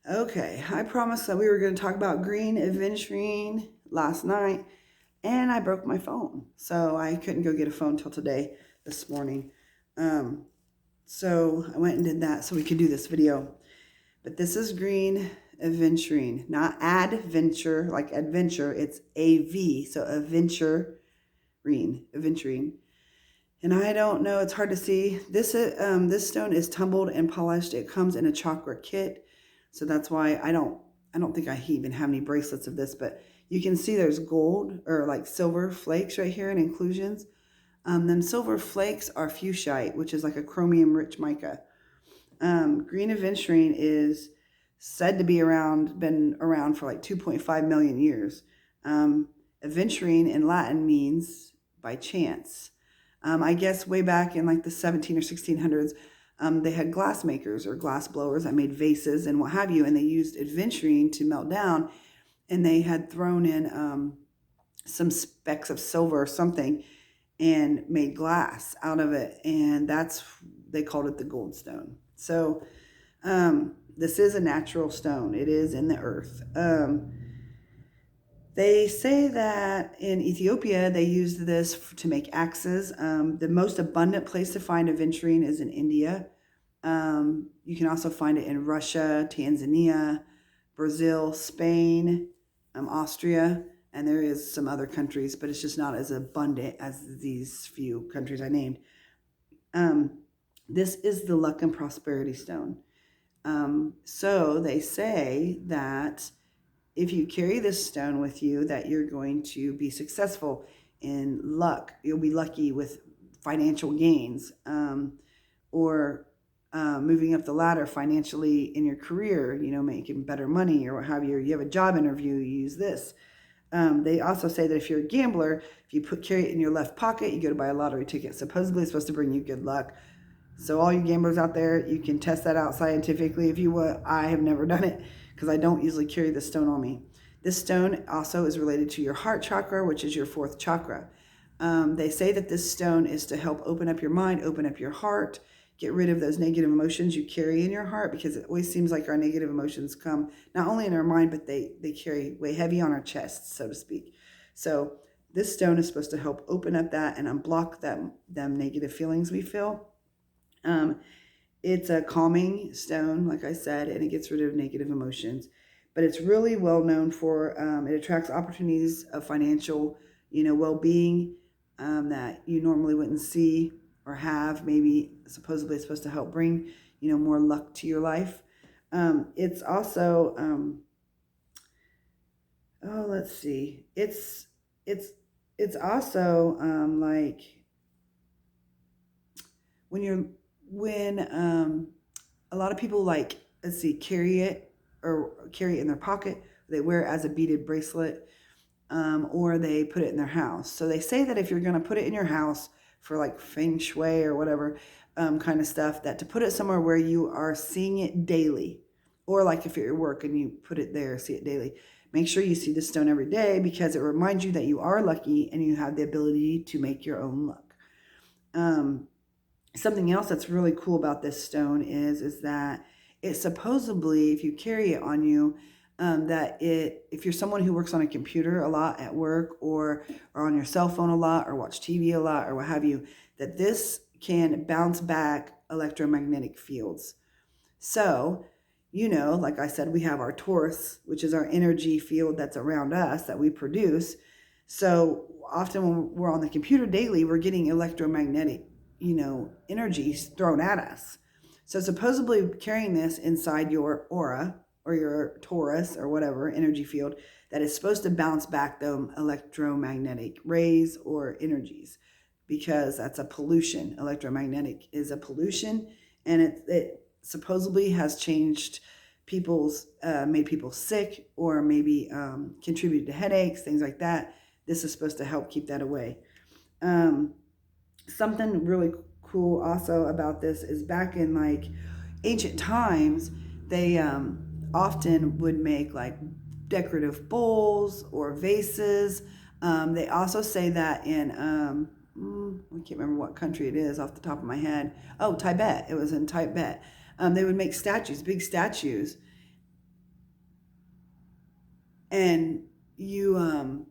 Okay, I promised that we were going to talk about green aventurine last night, and I broke my phone. So I couldn't go get a phone till today, this morning. Um, so I went and did that so we could do this video. But this is green aventurine, not adventure, like adventure. It's AV, so aventurine. And I don't know, it's hard to see. This stone is tumbled and polished. It comes in a chakra kit. So that's why I don't think I even have any bracelets of this, but you can see there's gold or like silver flakes right here in inclusions. Then silver flakes are fuchsite, which is like a chromium rich mica. Green aventurine is said to been around for like 2.5 million years. Um, Aventurine in Latin means by chance. I guess way back in like the 17 or 1600s, they had glass makers or glass blowers that made vases and what have you, and they used aventurine to melt down, and they had thrown in some specks of silver or something and made glass out of it, and they called it the gold stone. So this is a natural stone. It is in the earth. They say that in Ethiopia they used this to make axes. The most abundant place to find aventurine is in India. You can also find it in Russia, Tanzania, Brazil, Spain, Austria, and there is some other countries, but it's just not as abundant as these few countries I named. Um, this is the luck and prosperity stone. So they say that if you carry this stone with you, that you're going to be successful in luck. You'll be lucky with financial gains, or moving up the ladder financially in your career, making better money or what have you. Or you have a job interview, you use this. They also say that if you're a gambler, if you carry it in your left pocket, you go to buy a lottery ticket. Supposedly it's supposed to bring you good luck. So all you gamblers out there, you can test that out scientifically if you would. I have never done it because I don't usually carry this stone on me. This stone also is related to your heart chakra, which is your fourth chakra. They say that this stone is to help open up your mind, open up your heart, get rid of those negative emotions you carry in your heart, because it always seems like our negative emotions come not only in our mind, but they carry way heavy on our chests, so to speak. So this stone is supposed to help open up that and unblock them negative feelings we feel. Um, it's a calming stone, like I said, and it gets rid of negative emotions. But it's really well known for it attracts opportunities of financial, well-being that you normally wouldn't see or have. Maybe supposedly it's supposed to help bring, more luck to your life. It's also, let's see, it's also like when a lot of people, like, let's see, carry it in their pocket. They wear it as a beaded bracelet, or they put it in their house. So they say that if you're going to put it in your house for like feng shui or whatever kind of stuff, that to put it somewhere where you are seeing it daily, or like if you're at work and you put it there, see it daily. Make sure you see the stone every day, because it reminds you that you are lucky and you have the ability to make your own luck. Something else that's really cool about this stone is that it supposedly, if you carry it on you, if you're someone who works on a computer a lot at work, or on your cell phone a lot, or watch TV a lot, or what have you, that this can bounce back electromagnetic fields. So, like I said, we have our Taurus, which is our energy field that's around us that we produce. So often when we're on the computer daily, we're getting electromagnetic, energies thrown at us. So supposedly carrying this inside your aura or your Taurus or whatever energy field, that is supposed to bounce back them electromagnetic rays or energies, because that's a pollution. Electromagnetic is a pollution, and it supposedly has changed made people sick, or maybe contributed to headaches, things like that. This is supposed to help keep that away. Something really cool also about this is back in like ancient times, they often would make like decorative bowls or vases. They also say that in I can't remember what country it is off the top of my head. Oh, Tibet. It was in Tibet. They would make statues, big statues, And you,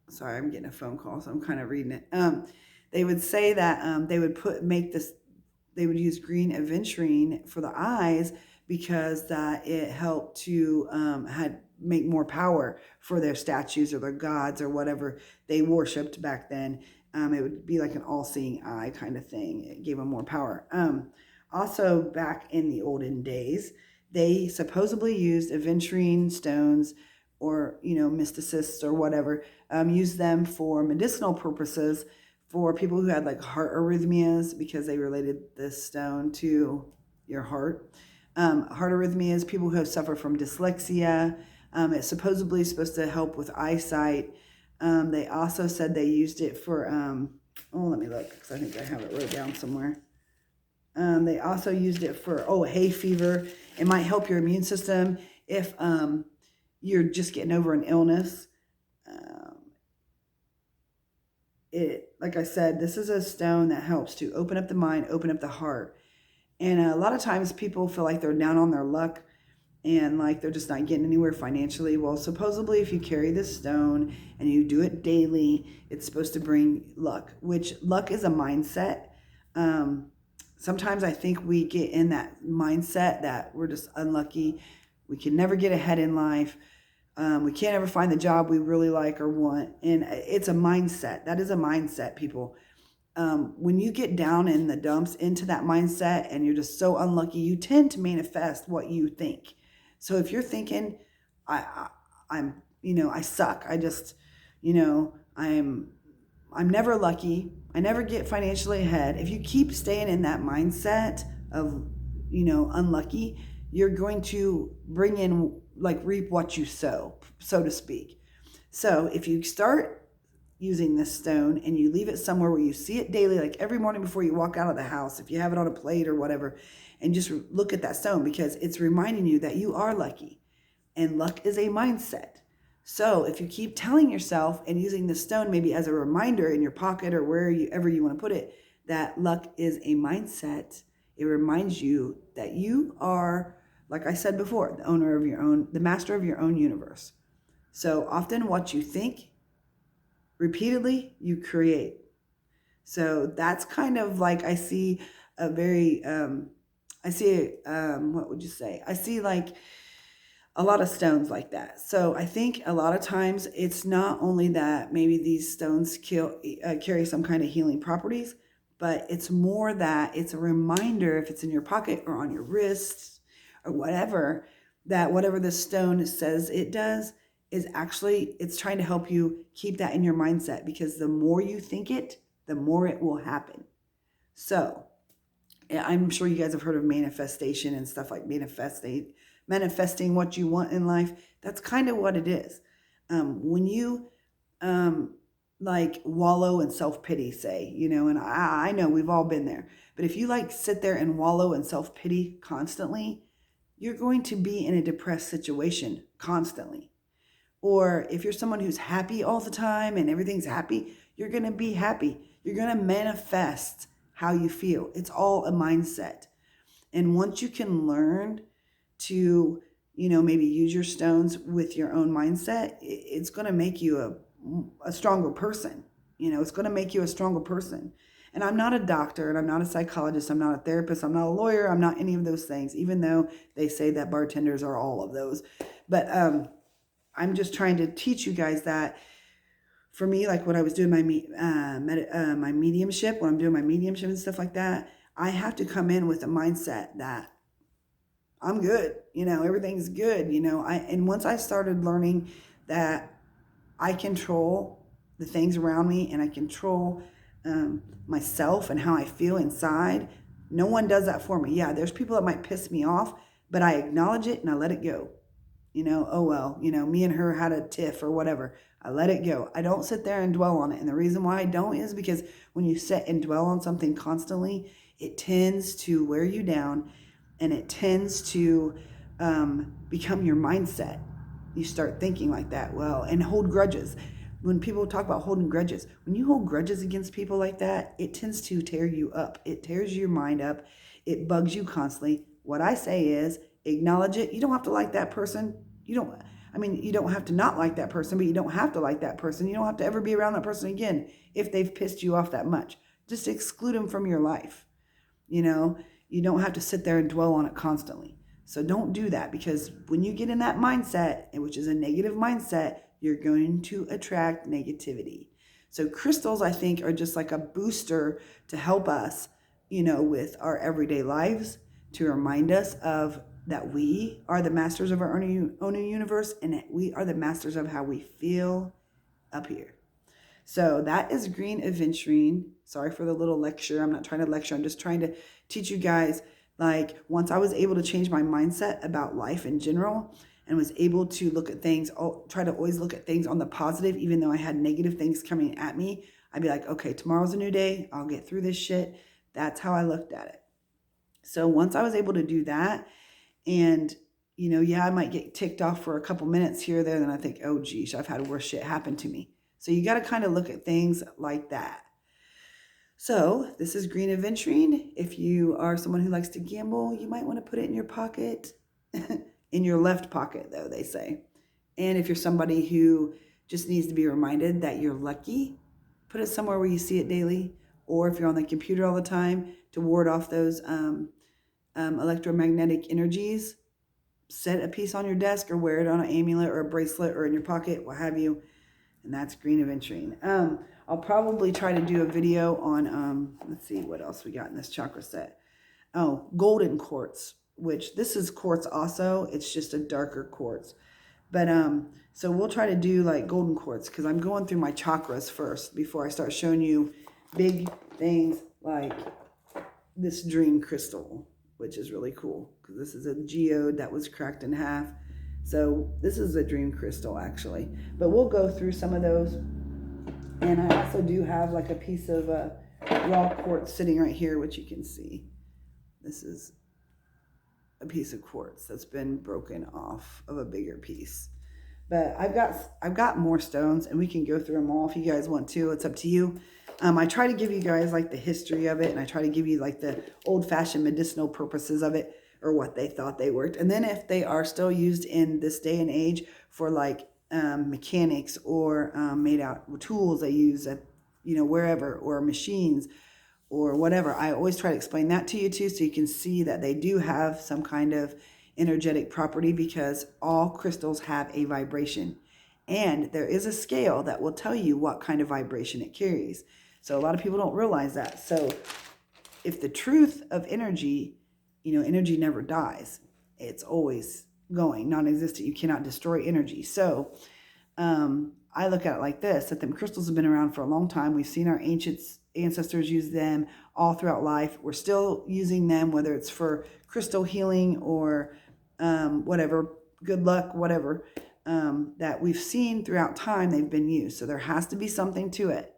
sorry, I'm getting a phone call, so I'm kind of reading it. They would say that they would make this, they would use green aventurine for the eyes because that it helped to had make more power for their statues or their gods or whatever they worshipped back then. It would be like an all-seeing eye kind of thing. It gave them more power. Also, back in the olden days, they supposedly used aventurine stones or mysticists or whatever, used them for medicinal purposes for people who had like heart arrhythmias because they related this stone to your heart. Heart arrhythmias, people who suffer from dyslexia. It's supposedly supposed to help with eyesight. They also said they used it for, let me look because I think I have it wrote down somewhere. They also used it for, hay fever. It might help your immune system if you're just getting over an illness. Like I said, this is a stone that helps to open up the mind, open up the heart. And a lot of times people feel like they're down on their luck and like they're just not getting anywhere financially. Well, supposedly if you carry this stone and you do it daily, it's supposed to bring luck, which luck is a mindset. Sometimes I think we get in that mindset that we're just unlucky. We can never get ahead in life. We can't ever find the job we really like or want. And it's a mindset. That is a mindset, people. When you get down in the dumps into that mindset and you're just so unlucky, you tend to manifest what you think. So if you're thinking, I'm I suck. I just, I'm never lucky. I never get financially ahead. If you keep staying in that mindset of, unlucky, you're going to bring in, like, reap what you sow, so to speak. So if you start using this stone and you leave it somewhere where you see it daily, like every morning before you walk out of the house, if you have it on a plate or whatever, and just look at that stone because it's reminding you that you are lucky, and luck is a mindset. So if you keep telling yourself and using the stone maybe as a reminder in your pocket or wherever you want to put it, that luck is a mindset, it reminds you that you are, like I said before, the master of your own universe. So often what you think, repeatedly, you create. So that's kind of like I see a very, what would you say? I see like a lot of stones like that. So I think a lot of times it's not only that maybe these stones carry some kind of healing properties, but it's more that it's a reminder if it's in your pocket or on your wrist or whatever, that whatever the stone says it does is actually, it's trying to help you keep that in your mindset, because the more you think it, the more it will happen. So I'm sure you guys have heard of manifestation and stuff like manifesting what you want in life. That's kind of what it is. When you like wallow in self-pity, say, and I know we've all been there, but if you like sit there and wallow in self-pity constantly, you're going to be in a depressed situation constantly. Or if you're someone who's happy all the time and everything's happy, you're going to be happy. You're going to manifest how you feel. It's all a mindset. And once you can learn to, maybe use your stones with your own mindset, it's going to make you a stronger person. It's going to make you a stronger person. And I'm not a doctor, and I'm not a psychologist, I'm not a therapist, I'm not a lawyer, I'm not any of those things, even though they say that bartenders are all of those. But I'm just trying to teach you guys that for me, like when I was doing my mediumship, when I'm doing my mediumship and stuff like that, I have to come in with a mindset that I'm good, everything's good, and once I started learning that I control the things around me and I control myself and how I feel inside, no one does that for me. Yeah, there's people that might piss me off, but I acknowledge it and I let it go. Oh well, me and her had a tiff or whatever. I let it go. I don't sit there and dwell on it. And the reason why I don't is because when you sit and dwell on something constantly, it tends to wear you down, and it tends to become your mindset. You start thinking like that. Well, and hold grudges. When people talk about holding grudges, when you hold grudges against people like that, it tends to tear you up. It tears your mind up. It bugs you constantly. What I say is, acknowledge it. You don't have to like that person. I mean, you don't have to not like that person, but you don't have to like that person. You don't have to ever be around that person again if they've pissed you off that much. Just exclude them from your life. You know, you don't have to sit there and dwell on it constantly. So don't do that, because when you get in that mindset, which is a negative mindset, you're going to attract negativity. So crystals, I think, are just like a booster to help us, with our everyday lives, to remind us of that we are the masters of our own universe, and we are the masters of how we feel up here. So that is green aventurine. Sorry for the little lecture. I'm not trying to lecture. I'm just trying to teach you guys, like, once I was able to change my mindset about life in general and was able to look at things, try to always look at things on the positive, even though I had negative things coming at me, I'd be like, okay, tomorrow's a new day. I'll get through this shit. That's how I looked at it. So once I was able to do that, and yeah, I might get ticked off for a couple minutes here or there, then I think, oh geez, I've had worse shit happen to me. So you got to kind of look at things like that. So this is green aventurine. If you are someone who likes to gamble, you might want to put it in your pocket, in your left pocket, though, they say. And if you're somebody who just needs to be reminded that you're lucky, put it somewhere where you see it daily. Or if you're on the computer all the time, to ward off those electromagnetic energies, set a piece on your desk or wear it on an amulet or a bracelet or in your pocket, what have you. And that's green aventurine. I'll probably try to do a video on, let's see what else we got in this chakra set. Oh, golden quartz, which this is quartz also. It's just a darker quartz. But so we'll try to do like golden quartz, because I'm going through my chakras first before I start showing you big things like this dream crystal, which is really cool, because this is a geode that was cracked in half. So this is a dream crystal, actually. But we'll go through some of those. And I also do have like a piece of raw quartz sitting right here, which you can see. This is a piece of quartz that's been broken off of a bigger piece. But I've got more stones, and we can go through them all if you guys want to. It's up to you. I try to give you guys like the history of it, and I try to give you like the old-fashioned medicinal purposes of it, or what they thought they worked. And then if they are still used in this day and age for like mechanics or made out tools they use at, wherever, or machines or whatever, I always try to explain that to you too, so you can see that they do have some kind of energetic property, because all crystals have a vibration. And there is a scale that will tell you what kind of vibration it carries. So a lot of people don't realize that. So if the truth of energy, energy never dies. It's always going, non-existent. You cannot destroy energy. So I look at it like this, that them crystals have been around for a long time. We've seen our ancestors use them all throughout life. We're still using them, whether it's for crystal healing or whatever, good luck, whatever, that we've seen throughout time, they've been used. So there has to be something to it.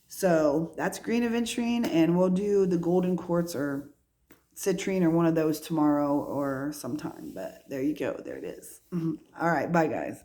So that's green aventurine, and we'll do the golden quartz or citrine or one of those tomorrow or sometime. But there you go. There it is. All right. Bye, guys.